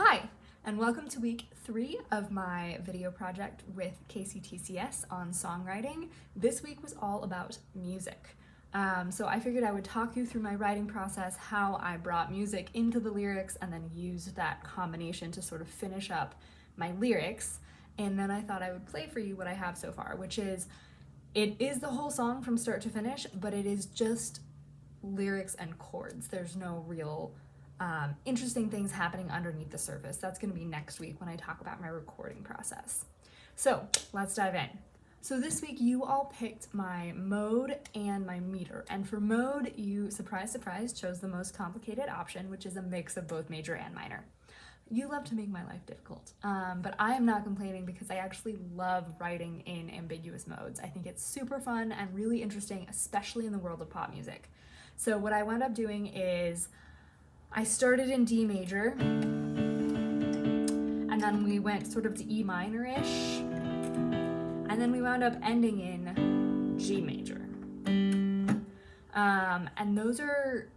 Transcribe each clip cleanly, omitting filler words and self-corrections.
Hi, and welcome to week 3 of my video project with KCTCS on songwriting. This week was all about music. So I figured I would talk you through my writing process, how I brought music into the lyrics, and then used that combination to sort of finish up my lyrics. And then I thought I would play for you what I have so far, which is, it is the whole song from start to finish, but it is just lyrics and chords. There's no real interesting things happening underneath the surface. That's going to be next week when I talk about my recording process. So let's dive in. So this week you all picked my mode and my meter. And for mode, you, surprise, surprise, chose the most complicated option, which is a mix of both major and minor. You love to make my life difficult, but I am not complaining because I actually love writing in ambiguous modes. I think it's super fun and really interesting, especially in the world of pop music. So what I wound up doing is I started in D major, and then we went sort of to E minor-ish, and then we wound up ending in G major. And those are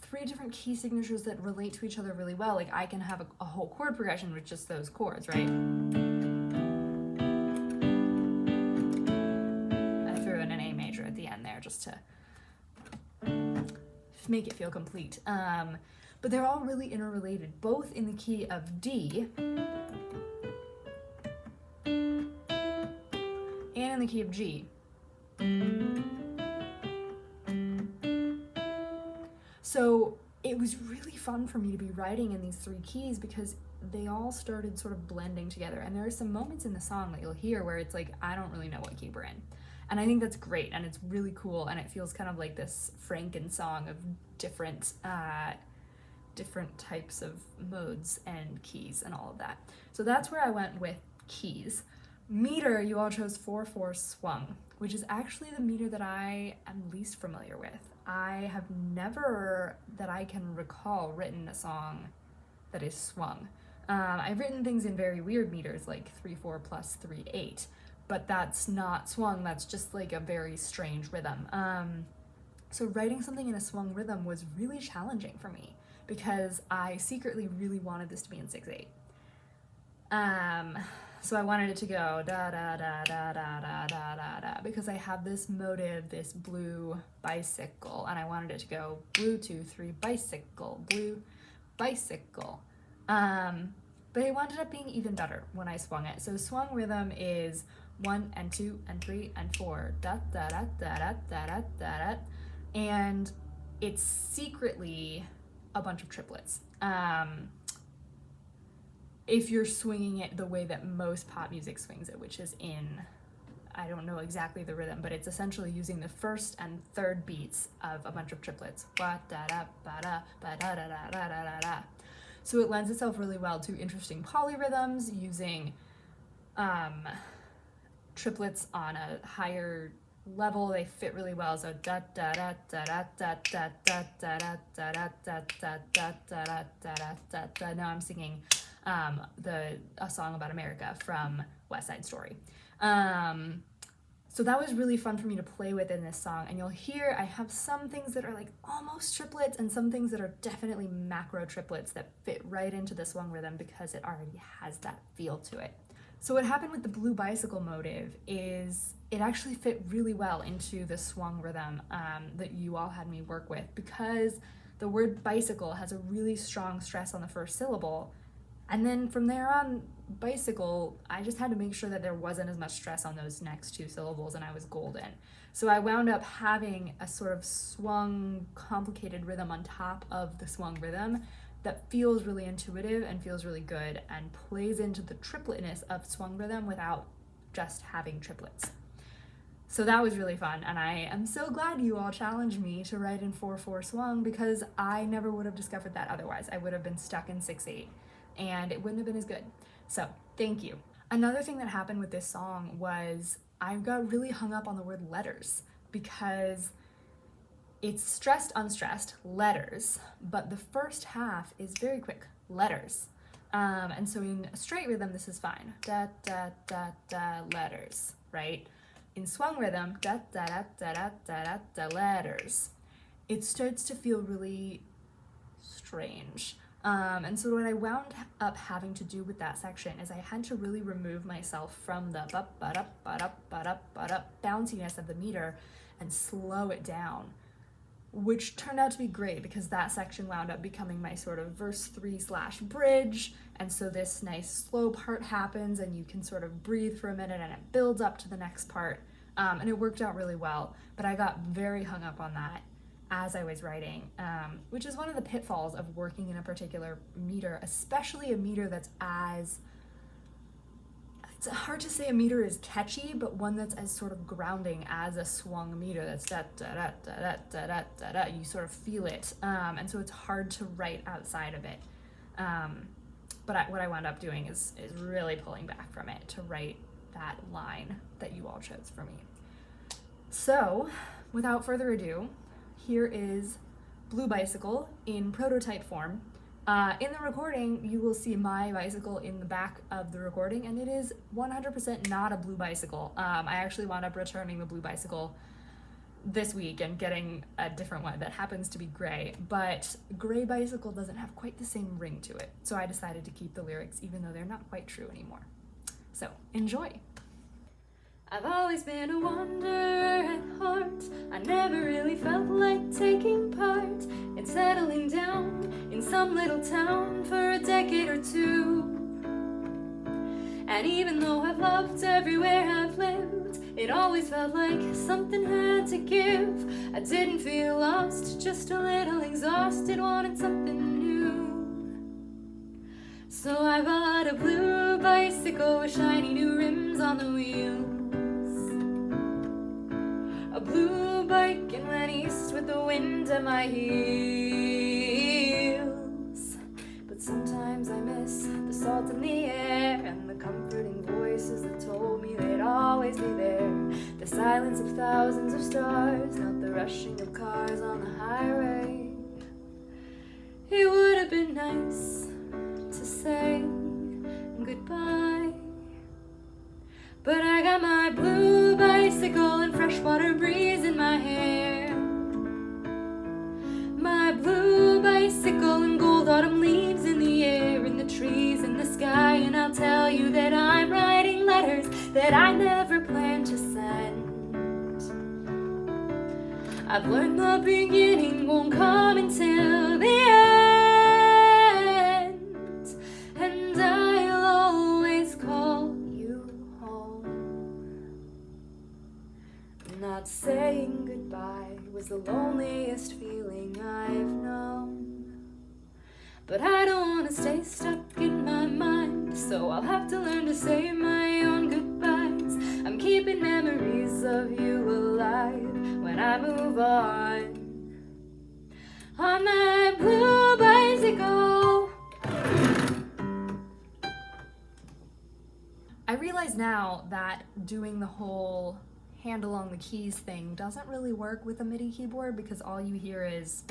3 different key signatures that relate to each other really well. Like, I can have a whole chord progression with just those chords, right? I threw in an A major at the end there just to make it feel complete. But they're all really interrelated, both in the key of D and in the key of G. So it was really fun for me to be writing in these 3 keys because they all started sort of blending together. And there are some moments in the song that you'll hear where it's like, I don't really know what key we're in. And I think that's great, and it's really cool, and it feels kind of like this Franken song of different types of modes and keys and all of that. So that's where I went with keys. Meter, you all chose 4/4 swung, which is actually the meter that I am least familiar with. I have never, that I can recall, written a song that is swung. I've written things in very weird meters like 3/4 plus 3/8. But that's not swung, that's just like a very strange rhythm. So writing something in a swung rhythm was really challenging for me because I secretly really wanted this to be in 6/8. So I wanted it to go da da da da da da da da da because I have this motive, this blue bicycle, and I wanted it to go blue 2 3 bicycle, blue bicycle. But it wound up being even better when I swung it. So swung rhythm is 1 and 2 and 3 and 4, da da da da da da da da da, and it's secretly a bunch of triplets. If you're swinging it the way that most pop music swings it, which is in, I don't know exactly the rhythm, but it's essentially using the first and third beats of a bunch of triplets. Ba da da ba da ba da da da da da da. So it lends itself really well to interesting polyrhythms using triplets on a higher level. They fit really well. So da da da da da da da da da da da da da da da da da da da. Now I'm singing a song about America from West Side Story. So that was really fun for me to play with in this song, and you'll hear I have some things that are like almost triplets and some things that are definitely macro triplets that fit right into the swung rhythm because it already has that feel to it. So what happened with the blue bicycle motive is it actually fit really well into the swung rhythm that you all had me work with because the word bicycle has a really strong stress on the first syllable. And then from there on, bicycle, I just had to make sure that there wasn't as much stress on those next 2 syllables, and I was golden. So I wound up having a sort of swung, complicated rhythm on top of the swung rhythm that feels really intuitive and feels really good and plays into the tripletness of swung rhythm without just having triplets. So that was really fun, and I am so glad you all challenged me to write in 4/4 swung because I never would have discovered that otherwise. I would have been stuck in 6/8. And it wouldn't have been as good. So thank you. Another thing that happened with this song was I got really hung up on the word letters because it's stressed, unstressed, letters, but the first half is very quick, letters. And so in a straight rhythm, this is fine. Da, da, da, da, letters, right? In swung rhythm, da, da, da, da, da, da, da, da, letters. It starts to feel really strange. And so what I wound up having to do with that section is I had to really remove myself from the bounciness of the meter and slow it down, which turned out to be great because that section wound up becoming my sort of verse 3/bridge. And so this nice slow part happens and you can sort of breathe for a minute and it builds up to the next part. And it worked out really well, but I got very hung up on that as I was writing, which is one of the pitfalls of working in a particular meter, especially a meter that's it's hard to say a meter is catchy, but one that's as sort of grounding as a swung meter. That's da da da da da da da da. You sort of feel it, and so it's hard to write outside of it. But what I wound up doing is really pulling back from it to write that line that you all chose for me. So, without further ado, here is Blue Bicycle in prototype form. In the recording, you will see my bicycle in the back of the recording, and it is 100% not a blue bicycle. I actually wound up returning the blue bicycle this week and getting a different one that happens to be gray, but gray bicycle doesn't have quite the same ring to it, so I decided to keep the lyrics even though they're not quite true anymore. So, enjoy! I've always been a wanderer at heart. I never really felt like taking part in settling down in some little town for a decade or two. And even though I've loved everywhere I've lived, it always felt like something had to give. I didn't feel lost, just a little exhausted, wanted something new. So I bought a blue bicycle with shiny new rims on the wheels. A blue bike and went east with the wind at my heels. But sometimes I miss the salt in the air and the comforting voices that told me they'd always be there. The silence of thousands of stars, not the rushing of cars on the highway. It would have been nice to say goodbye, but I got my blue bicycle and freshwater breeze in my hair. My blue bicycle and gold autumn leaves in the air, and the trees in the sky. And I'll tell you that I'm writing letters that I never planned to send. I've learned the beginning won't come until the end, and I'll always call you home. Not saying goodbye was the loneliest feeling I've known, but I don't want to stay stuck in my mind, so I'll have to learn to say my own goodbyes. I'm keeping memories of you alive when I move on my blue bicycle. I realize now that doing the whole handle on the keys thing doesn't really work with a MIDI keyboard because all you hear is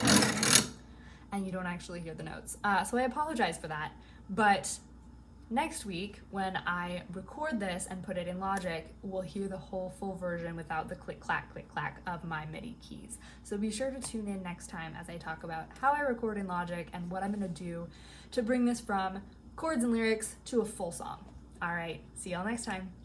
and you don't actually hear the notes. So I apologize for that, but next week when I record this and put it in Logic, we'll hear the whole full version without the click clack of my MIDI keys. So be sure to tune in next time as I talk about how I record in Logic and what I'm gonna do to bring this from chords and lyrics to a full song. All right, see y'all next time.